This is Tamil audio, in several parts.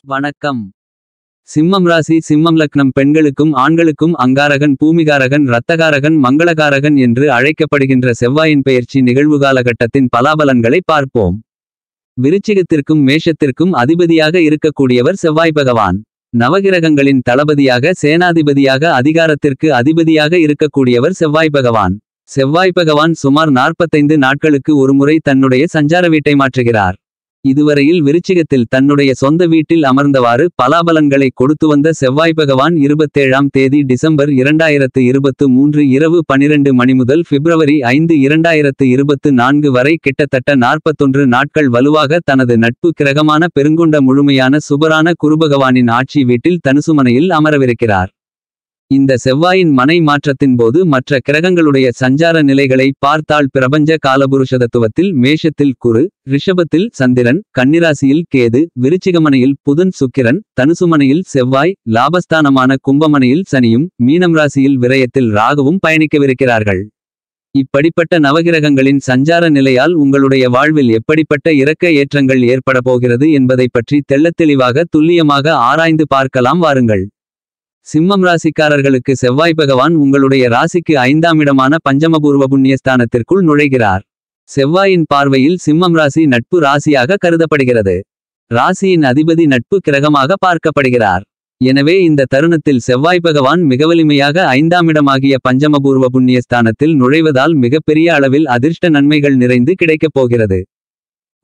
வணக்கம். சிம்மம் ராசி சிம்மம் லக்னம் பெண்களுக்கும் ஆண்களுக்கும் அங்காரகன் பூமிகாரகன் இரத்தகாரகன் மங்களகாரகன் என்று அழைக்கப்படுகின்ற செவ்வாயின் பெயர்ச்சி நிகழ்வுகாலகட்டத்தின் பலாபலன்களை பார்ப்போம். விருச்சிகத்திற்கும் மேஷத்திற்கும் அதிபதியாக இருக்கக்கூடியவர் செவ்வாய் பகவான். நவகிரகங்களின் தளபதியாக சேனாதிபதியாக அதிகாரத்திற்கு அதிபதியாக இருக்கக்கூடியவர் செவ்வாய் பகவான். செவ்வாய் பகவான் சுமார் 45 நாட்களுக்கு ஒருமுறை தன்னுடைய சஞ்சார வீட்டை மாற்றுகிறார். இதுவரையில் விருச்சிகத்தில் தன்னுடைய சொந்த வீட்டில் அமர்ந்தவாறு பலாபலன்களை கொடுத்து வந்த செவ்வாய் பகவான் 27ஆம் தேதி டிசம்பர் 2023 இரவு 12 மணி முதல் பிப்ரவரி 5 2024 வரை கிட்டத்தட்ட 41 நாட்கள் வலுவாக தனது நட்பு கிரகமான பெருங்கொண்ட முழுமையான சுபரான குருபகவானின் ஆட்சி வீட்டில் தனுசுமனையில் அமரவிருக்கிறார். இந்த செவ்வாயின் மனை மாற்றத்தின் போது மற்ற கிரகங்களுடைய சஞ்சார நிலைகளை பார்த்தால் பிரபஞ்ச காலபுருஷதத்துவத்தில் மேஷத்தில் குரு, ரிஷபத்தில் சந்திரன், கன்னிராசியில் கேது, விருச்சிகமனையில் புதன் சுக்கிரன், தனுசுமனையில் செவ்வாய், லாபஸ்தானமான கும்பமனையில் சனியும், மீனம் ராசியில் விரயத்தில் ராகுவும் பயணிக்கவிருக்கிறார்கள். இப்படிப்பட்ட நவகிரகங்களின் சஞ்சார நிலையால் உங்களுடைய வாழ்வில் எப்படிப்பட்ட இறக்க ஏற்றங்கள் ஏற்பட போகிறது என்பதை பற்றி தெள்ளத்தெளிவாக துல்லியமாக ஆராய்ந்து பார்க்கலாம் வாருங்கள். சிம்மம் ராசிக்காரர்களுக்கு செவ்வாய் பகவான் உங்களுடைய ராசிக்கு 5ஆம் இடமான பஞ்சமபூர்வ புண்ணியஸ்தானத்திற்குள் நுழைகிறார். செவ்வாயின் பார்வையில் சிம்மம் ராசி நட்பு ராசியாக கருதப்படுகிறது. ராசியின் அதிபதி நட்பு கிரகமாக பார்க்கப்படுகிறார். எனவே இந்த தருணத்தில் செவ்வாய் பகவான் மிக வலிமையாக 5ஆம் இடமாகிய பஞ்சமபூர்வ புண்ணியஸ்தானத்தில் நுழைவதால் மிகப்பெரிய அளவில் அதிர்ஷ்ட நன்மைகள் நிறைந்து கிடைக்கப் போகிறது.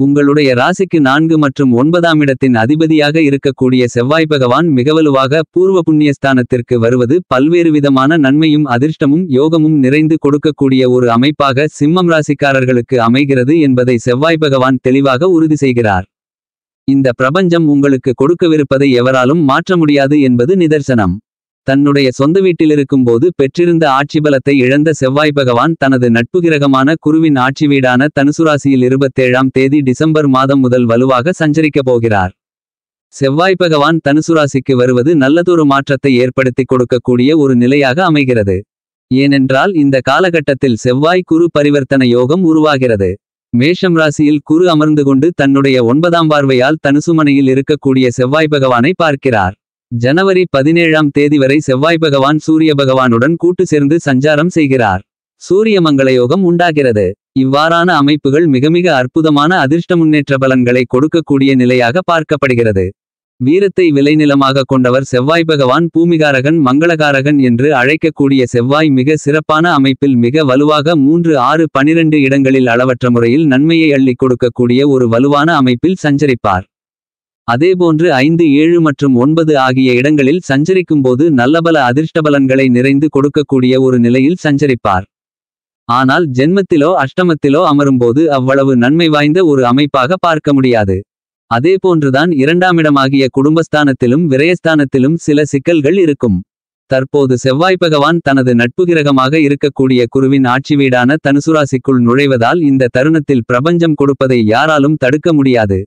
உங்களுடைய ராசிக்கு 4 மற்றும் 9ஆம் இடத்தின் அதிபதியாக இருக்கக்கூடிய செவ்வாய் பகவான் மிகவலுவாக பூர்வ புண்ணியஸ்தானத்திற்கு வருவது பல்வேறு விதமான நன்மையும் அதிர்ஷ்டமும் யோகமும் நிறைந்து கொடுக்கக்கூடிய ஒரு அமைப்பாக சிம்மம் ராசிக்காரர்களுக்கு அமைகிறது என்பதை செவ்வாய் பகவான் தெளிவாக உறுதி செய்கிறார். இந்த பிரபஞ்சம் உங்களுக்கு கொடுக்கவிருப்பதை எவராலும் மாற்ற முடியாது என்பது நிதர்சனம். தன்னுடைய சொந்த வீட்டிலிருக்கும் போது பெற்றிருந்த ஆட்சிபலத்தை இழந்த செவ்வாய் பகவான் தனது நட்புகிரகமான குருவின் ஆட்சி வீடான தனுசுராசியில் 27ஆம் தேதி டிசம்பர் மாதம் முதல் வலுவாக சஞ்சரிக்கப் போகிறார். செவ்வாய் பகவான் தனுசுராசிக்கு வருவது நல்லதொரு மாற்றத்தை ஏற்படுத்தி கொடுக்கக்கூடிய ஒரு நிலையாக அமைகிறது. ஏனென்றால் இந்த காலகட்டத்தில் செவ்வாய் குரு பரிவர்த்தன யோகம் உருவாகிறது. மேஷம் ராசியில் குரு அமர்ந்து கொண்டு தன்னுடைய 9ஆம் பார்வையால் தனுசுமனையில் இருக்கக்கூடிய செவ்வாய் பகவானை பார்க்கிறார். ஜனவரி 17ஆம் தேதி வரை செவ்வாய் பகவான் சூரிய பகவானுடன் கூட்டு சேர்ந்து சஞ்சாரம் செய்கிறார். சூரிய மங்களயோகம் உண்டாகிறது. இவ்வாறான அமைப்புகள் மிக மிக அற்புதமான அதிர்ஷ்ட முன்னேற்ற பலன்களை கொடுக்கக்கூடிய நிலையாக பார்க்கப்படுகிறது. வீரத்தை விளைநிலமாக கொண்டவர் செவ்வாய் பகவான் பூமிகாரகன் மங்களகாரகன் என்று அழைக்கக்கூடிய செவ்வாய் மிக சிறப்பான அமைப்பில் மிக வலுவாக 3 6 12 இடங்களில் அளவற்ற முறையில் நன்மையை அள்ளி கொடுக்கக்கூடிய ஒரு வலுவான அமைப்பில் சஞ்சரிப்பார். அதேபோன்று 5 7 மற்றும் 9 ஆகிய இடங்களில் சஞ்சரிக்கும்போது நல்லபல அதிர்ஷ்டபலன்களை நிறைந்து கொடுக்கக்கூடிய ஒரு நிலையில் சஞ்சரிப்பார். ஆனால் ஜென்மத்திலோ அஷ்டமத்திலோ அமரும்போது அவ்வளவு நன்மை வாய்ந்த ஒரு அமைப்பாக பார்க்க முடியாது. அதேபோன்றுதான் 2ஆம் இடமாகிய குடும்பஸ்தானத்திலும் விரயஸ்தானத்திலும் சில சிக்கல்கள் இருக்கும். தற்போது செவ்வாய் பகவான் தனது நட்புகிரகமாக இருக்கக்கூடிய குருவின் ஆட்சி வீடான தனுசுராசிக்குள் நுழைவதால் இந்த தருணத்தில் பிரபஞ்சம் கொடுப்பதை யாராலும் தடுக்க முடியாது.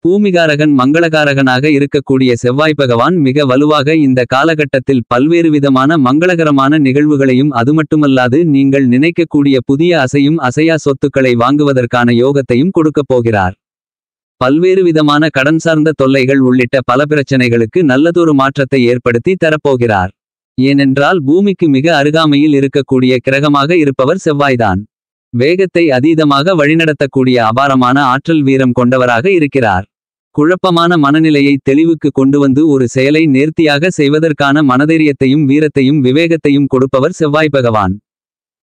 பூமிகாரகன் மங்களகாரகனாக இருக்கக்கூடிய செவ்வாய் பகவான் மிக வலுவாக இந்த காலகட்டத்தில் பல்வேறு விதமான மங்களகரமான நிகழ்வுகளையும் அதுமட்டுமல்லாது நீங்கள் நினைக்கக்கூடிய புதிய அசையும் அசையா சொத்துக்களை வாங்குவதற்கான யோகத்தையும் கொடுக்கப் போகிறார். பல்வேறு விதமான கடன் சார்ந்த தொல்லைகள் உள்ளிட்ட பல பிரச்சனைகளுக்கு நல்லதொரு மாற்றத்தை ஏற்படுத்தி தரப்போகிறார். ஏனென்றால் பூமிக்கு மிக அருகாமையில் இருக்கக்கூடிய கிரகமாக இருப்பவர் செவ்வாய்தான். வேகத்தை அதீதமாக வழிநடத்தக்கூடிய அபாரமான ஆற்றல் வீரம் கொண்டவராக இருக்கிறார். குழப்பமான மனநிலையை தெளிவுக்கு கொண்டு வந்து ஒரு செயலை நேர்த்தியாக செய்வதற்கான மனதைரியத்தையும் வீரத்தையும் விவேகத்தையும் கொடுப்பவர் செவ்வாய் பகவான்.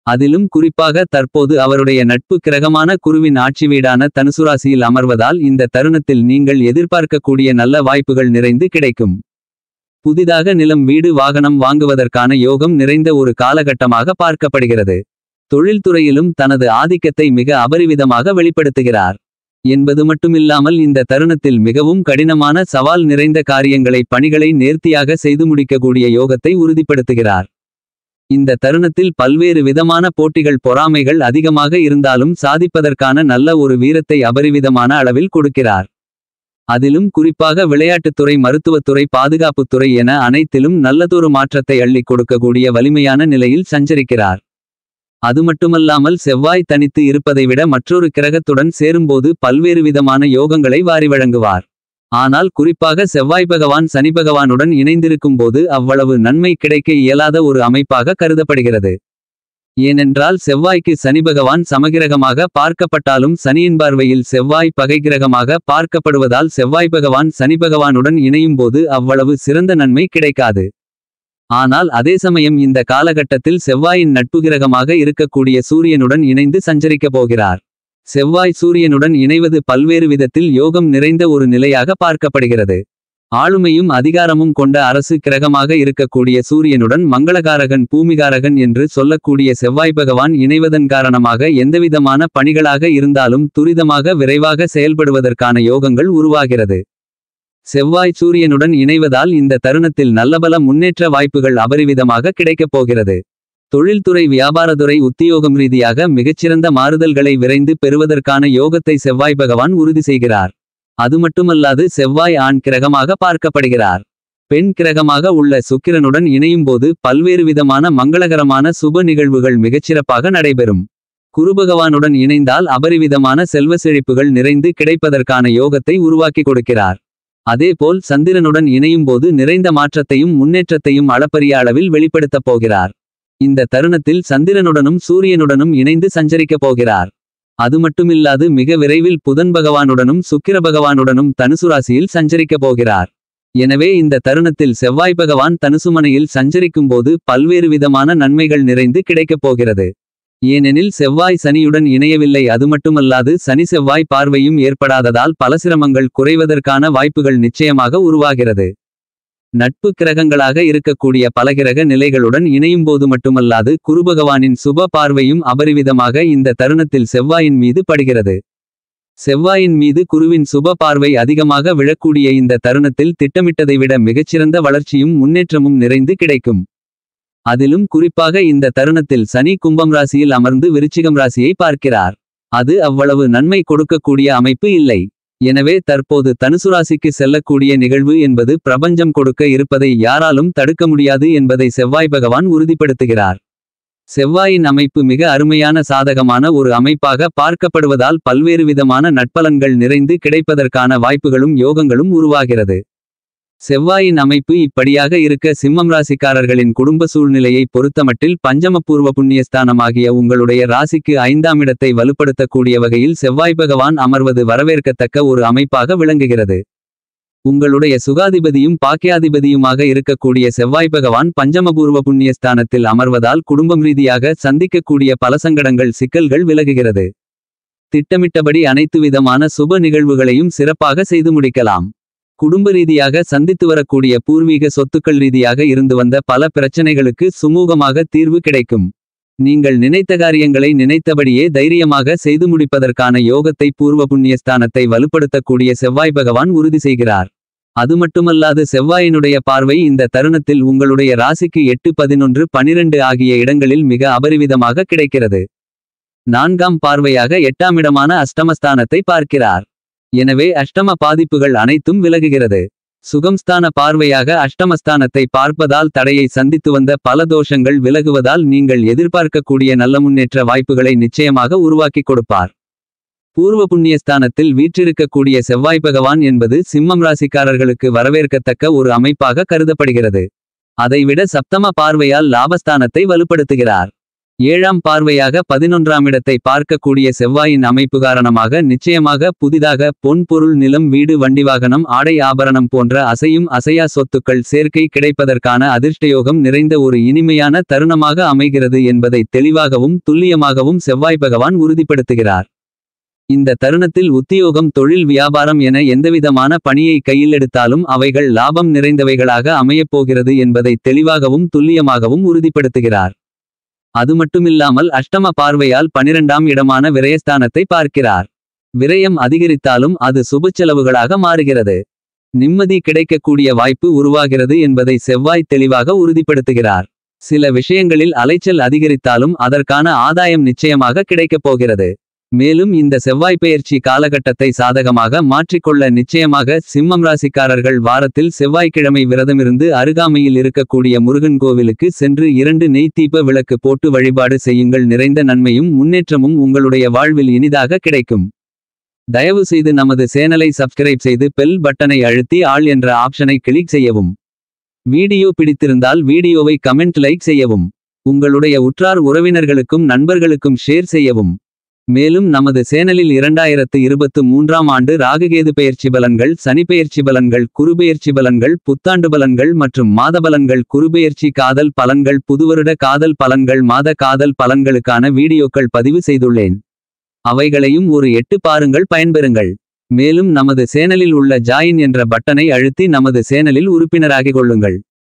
அதிலும் குறிப்பாக தற்போது அவருடைய நட்பு கிரகமான குருவின் ஆட்சி வீடான தனுசுராசியில் அமர்வதால் இந்த தருணத்தில் நீங்கள் எதிர்பார்க்கக்கூடிய நல்ல வாய்ப்புகள் நிறைந்து கிடைக்கும். புதிதாக நிலம் வீடு வாகனம் வாங்குவதற்கான யோகம் நிறைந்த ஒரு காலகட்டமாக பார்க்கப்படுகிறது. தொழில்துறையிலும் தனது ஆதிக்கத்தை மிக அபரிவிதமாக வெளிப்படுத்துகிறார் என்பது மட்டுமில்லாமல் இந்த தருணத்தில் மிகவும் கடினமான சவால் நிறைந்த காரியங்களை பணிகளை நேர்த்தியாக செய்து முடிக்கக்கூடிய யோகத்தை உறுதிப்படுத்துகிறார். இந்த தருணத்தில் பல்வேறு விதமான போட்டிகள் பொறாமைகள் அதிகமாக இருந்தாலும் சாதிப்பதற்கான நல்ல ஒரு வீரத்தை அபரிவிதமான அளவில் கொடுக்கிறார். அதிலும் குறிப்பாக விளையாட்டுத்துறை மருத்துவத்துறை பாதுகாப்புத்துறை என அனைத்திலும் நல்லதொரு மாற்றத்தை அள்ளி கொடுக்கக்கூடிய வலிமையான நிலையில் சஞ்சரிக்கிறார். அதுமட்டுமல்லாமல் செவ்வாய் தனித்து இருப்பதை விட மற்றொரு கிரகத்துடன் சேரும்போது பல்வேறு விதமான யோகங்களை வாரி வழங்குவார். ஆனால் குறிப்பாக செவ்வாய் பகவான் சனி பகவானுடன் இணைந்திருக்கும் போது அவ்வளவு நன்மை கிடைக்க இயலாத ஒரு அமைப்பாக கருதப்படுகிறது. ஏனென்றால் செவ்வாய்க்கு சனி பகவான் சமகிரகமாக பார்க்கப்பட்டாலும் சனியின் பார்வையில் செவ்வாய் பகைகிரகமாக பார்க்கப்படுவதால் செவ்வாய் பகவான் சனி பகவானுடன் இணையும் போது அவ்வளவு சிறந்த நன்மை கிடைக்காது. ஆனால் அதே சமயம் இந்த காலகட்டத்தில் செவ்வாயின் நட்பு கிரகமாக இருக்கக்கூடிய சூரியனுடன் இணைந்து சஞ்சரிக்கப் போகிறார். செவ்வாய் சூரியனுடன் இணைவது பல்வேறு விதத்தில் யோகம் நிறைந்த ஒரு நிலையாக பார்க்கப்படுகிறது. ஆளுமையும் அதிகாரமும் கொண்ட அரசு கிரகமாக இருக்கக்கூடிய சூரியனுடன் மங்களகாரகன் பூமிகாரகன் என்று சொல்லக்கூடிய செவ்வாய் பகவான் இணைவதன் காரணமாக எந்தவிதமான பணிகளாக இருந்தாலும் துரிதமாக விரைவாக செயல்படுவதற்கான யோகங்கள் உருவாகிறது. செவ்வாய் சூரியனுடன் இணைவதால் இந்த தருணத்தில் நல்லபல முன்னேற்ற வாய்ப்புகள் அபரிவிதமாக கிடைக்கப் போகிறது. தொழில்துறை வியாபாரத்துறை உத்தியோகம் ரீதியாக மிகச்சிறந்த மாறுதல்களை விரைந்து பெறுவதற்கான யோகத்தை செவ்வாய் பகவான் உறுதி செய்கிறார். அது மட்டுமல்லாது செவ்வாய் ஆண் கிரகமாக பார்க்கப்படுகிறார். பெண் கிரகமாக உள்ள சுக்கிரனுடன் இணையும் போது பல்வேறு விதமான மங்களகரமான சுப நிகழ்வுகள் மிகச்சிறப்பாக நடைபெறும். குருபகவானுடன் இணைந்தால் அபரிவிதமான செல்வ செழிப்புகள் நிறைந்து கிடைப்பதற்கான யோகத்தை உருவாக்கி கொடுக்கிறார். அதேபோல் சந்திரனுடன் இணையும் போது நிறைந்த மாற்றத்தையும் முன்னேற்றத்தையும் அளப்பரிய அளவில் வெளிப்படுத்தப் போகிறார். இந்த தருணத்தில் சந்திரனுடனும் சூரியனுடனும் இணைந்து சஞ்சரிக்கப் போகிறார். அது மட்டுமில்லாது மிக விரைவில் புதன் பகவானுடனும் சுக்கிர பகவானுடனும் தனுசு ராசியில் சஞ்சரிக்கப் போகிறார். எனவே இந்த தருணத்தில் செவ்வாய் பகவான் தனுசுமனையில் சஞ்சரிக்கும் போது பல்வேறு விதமான நன்மைகள் நிறைந்து கிடைக்கப் போகிறது. ஏனெனில் செவ்வாய் சனியுடன் இணையவில்லை. அது மட்டுமல்லாது சனி செவ்வாய் பார்வையும் ஏற்படாததால் பல சிரமங்கள் குறைவதற்கான வாய்ப்புகள் நிச்சயமாக உருவாகிறது. நட்பு கிரகங்களாக இருக்கக்கூடிய பலகிரக நிலைகளுடன் இணையும் போது மட்டுமல்லாது குருபகவானின் சுப பார்வையும் அபரிவிதமாக இந்த தருணத்தில் செவ்வாயின் மீது படுகிறது. செவ்வாயின் மீது குருவின் சுப பார்வை அதிகமாக விழக்கூடிய இந்த தருணத்தில் திட்டமிட்டதை விட மிகச்சிறந்த வளர்ச்சியும் முன்னேற்றமும் நிறைந்து கிடைக்கும். அதிலும் குறிப்பாக இந்த தருணத்தில் சனி கும்பம் ராசியில் அமர்ந்து விருச்சிகம் ராசியை பார்க்கிறார். அது அவ்வளவு நன்மை கொடுக்கக்கூடிய அமைப்பு இல்லை. எனவே தற்போது தனுசு ராசிக்கு செல்லக்கூடிய நிகழ்வு என்பது பிரபஞ்சம் கொடுக்க இருப்பதை யாராலும் தடுக்க முடியாது என்பதை செவ்வாய் பகவான் உறுதிப்படுத்துகிறார். செவ்வாயின் அமைப்பு மிக அருமையான சாதகமான ஒரு அமைப்பாக பார்க்கப்படுவதால் பல்வேறு விதமான நட்பலன்கள் நிறைந்து கிடைப்பதற்கான வாய்ப்புகளும் யோகங்களும் உருவாகிறது. செவ்வாயின் அமைப்பு இப்படியாக இருக்க சிம்மம் ராசிக்காரர்களின் குடும்ப சூழ்நிலையை பொறுத்தமட்டில் பஞ்சமபூர்வ புண்ணியஸ்தானமாகிய உங்களுடைய ராசிக்கு 5ஆம் இடத்தை வலுப்படுத்தக்கூடிய வகையில் செவ்வாய் பகவான் அமர்வது வரவேற்கத்தக்க ஒரு அமைப்பாக விளங்குகிறது. உங்களுடைய சுகாதிபதியும் பாக்கியாதிபதியுமாக இருக்கக்கூடிய செவ்வாய் பகவான் பஞ்சமபூர்வ புண்ணியஸ்தானத்தில் அமர்வதால் குடும்பம் ரீதியாக சந்திக்கக்கூடிய பல சங்கடங்கள் சிக்கல்கள் விலகுகிறது. திட்டமிட்டபடி அனைத்து விதமான சுப நிகழ்வுகளையும் சிறப்பாக செய்து முடிக்கலாம். குடும்ப ரீதியாக சந்தித்து வரக்கூடிய பூர்வீக சொத்துக்கள் ரீதியாக இருந்து வந்த பல பிரச்சனைகளுக்கு சுமூகமாக தீர்வு கிடைக்கும். நீங்கள் நினைத்த காரியங்களை நினைத்தபடியே தைரியமாக செய்து முடிப்பதற்கான யோகத்தை பூர்வ புண்ணியஸ்தானத்தை வலுப்படுத்தக்கூடிய செவ்வாய் பகவான் உறுதி செய்கிறார். அது மட்டுமல்லாது செவ்வாயினுடைய பார்வை இந்த தருணத்தில் உங்களுடைய ராசிக்கு 8 11 12 ஆகிய இடங்களில் மிக அபரிவிதமாக கிடைக்கிறது. 4ஆம் பார்வையாக 8ஆம் இடமான அஷ்டமஸ்தானத்தை பார்க்கிறார். எனவே அஷ்டம பாதிப்புகள் அனைத்தும் விலகுகிறது. சுகம்ஸ்தான பார்வையாக அஷ்டமஸ்தானத்தை பார்ப்பதால் தடையை சந்தித்து வந்த பல தோஷங்கள் விலகுவதால் நீங்கள் எதிர்பார்க்கக்கூடிய நல்ல முன்னேற்ற வாய்ப்புகளை நிச்சயமாக உருவாக்கி கொடுப்பார். பூர்வ புண்ணியஸ்தானத்தில் வீற்றிருக்கக்கூடிய செவ்வாய் பகவான் என்பது சிம்மம் ராசிக்காரர்களுக்கு வரவேற்கத்தக்க ஒரு அமைப்பாக கருதப்படுகிறது. அதைவிட சப்தம பார்வையால் லாபஸ்தானத்தை வலுப்படுத்துகிறார். 7ஆம் பார்வையாக 11ஆம் இடத்தை பார்க்கக்கூடிய செவ்வாயின் அமைப்பு காரணமாக நிச்சயமாக புதிதாக பொன் பொருள் நிலம் வீடு வண்டி வாகனம் ஆடை ஆபரணம் போன்ற அசையும் அசையா சொத்துக்கள் சேர்க்கை கிடைப்பதற்கான அதிர்ஷ்டயோகம் நிறைந்த ஒரு இனிமையான தருணமாக அமைகிறது என்பதை தெளிவாகவும் துல்லியமாகவும் செவ்வாய் பகவான் உறுதிப்படுத்துகிறார். இந்த தருணத்தில் உத்தியோகம் தொழில் வியாபாரம் என எந்தவிதமான பணியை கையில் எடுத்தாலும் அவைகள் லாபம் நிறைந்தவைகளாக அமையப்போகிறது என்பதை தெளிவாகவும் துல்லியமாகவும் உறுதிப்படுத்துகிறார். அது மட்டுமில்லாமல் அஷ்டம பார்வையால் 12ஆம் இடமான விரயஸ்தானத்தை பார்க்கிறார். விரயம் அதிகரித்தாலும் அது சுபச்செலவுகளாக மாறுகிறது. நிம்மதி கிடைக்கக்கூடிய வாய்ப்பு உருவாகிறது என்பதை செவ்வாய் தெளிவாக உறுதிப்படுத்துகிறார். சில விஷயங்களில் அலைச்சல் அதிகரித்தாலும் அதற்கான ஆதாயம் நிச்சயமாக கிடைக்கப் போகிறது. மேலும் இந்த செவ்வாய் பெயர்ச்சி காலகட்டத்தை சாதகமாக மாற்றிக்கொள்ள நிச்சயமாக சிம்மம் ராசிக்காரர்கள் வாரத்தில் செவ்வாய்க்கிழமை விரதமிருந்து அருகாமையில் இருக்கக்கூடிய முருகன் கோவிலுக்கு சென்று 2 நெய் தீப விளக்கு போட்டு வழிபாடு செய்யுங்கள். நிறைந்த நன்மையும் முன்னேற்றமும் உங்களுடைய வாழ்வில் இனிதாக கிடைக்கும். தயவு செய்து நமது சேனலை சப்ஸ்கிரைப் செய்து பெல் பட்டனை அழுத்தி ஆல் என்ற ஆப்ஷனை கிளிக் செய்யவும். வீடியோ பிடித்திருந்தால் வீடியோவை கமெண்ட் லைக் செய்யவும். உங்களுடைய உற்றார் உறவினர்களுக்கும் நண்பர்களுக்கும் ஷேர் செய்யவும். மேலும் நமது சேனலில் 2023ஆம் ஆண்டு ராகுகேது பெயர்ச்சி பலன்கள், சனிப்பெயர்ச்சி பலன்கள், குருபெயர்ச்சி பலன்கள், புத்தாண்டு பலன்கள் மற்றும் மாத பலன்கள், குருபெயர்ச்சி காதல் பலன்கள், புதுவருட காதல் பலன்கள், மாத காதல் பலன்களுக்கான வீடியோக்கள் பதிவு செய்துள்ளேன். அவைகளையும் ஒரு எட்டு பாருங்கள், பயன்பெறுங்கள். மேலும் நமது சேனலில் உள்ள ஜாயின் என்ற பட்டனை அழுத்தி நமது சேனலில் உறுப்பினராகிக் கொள்ளுங்கள்.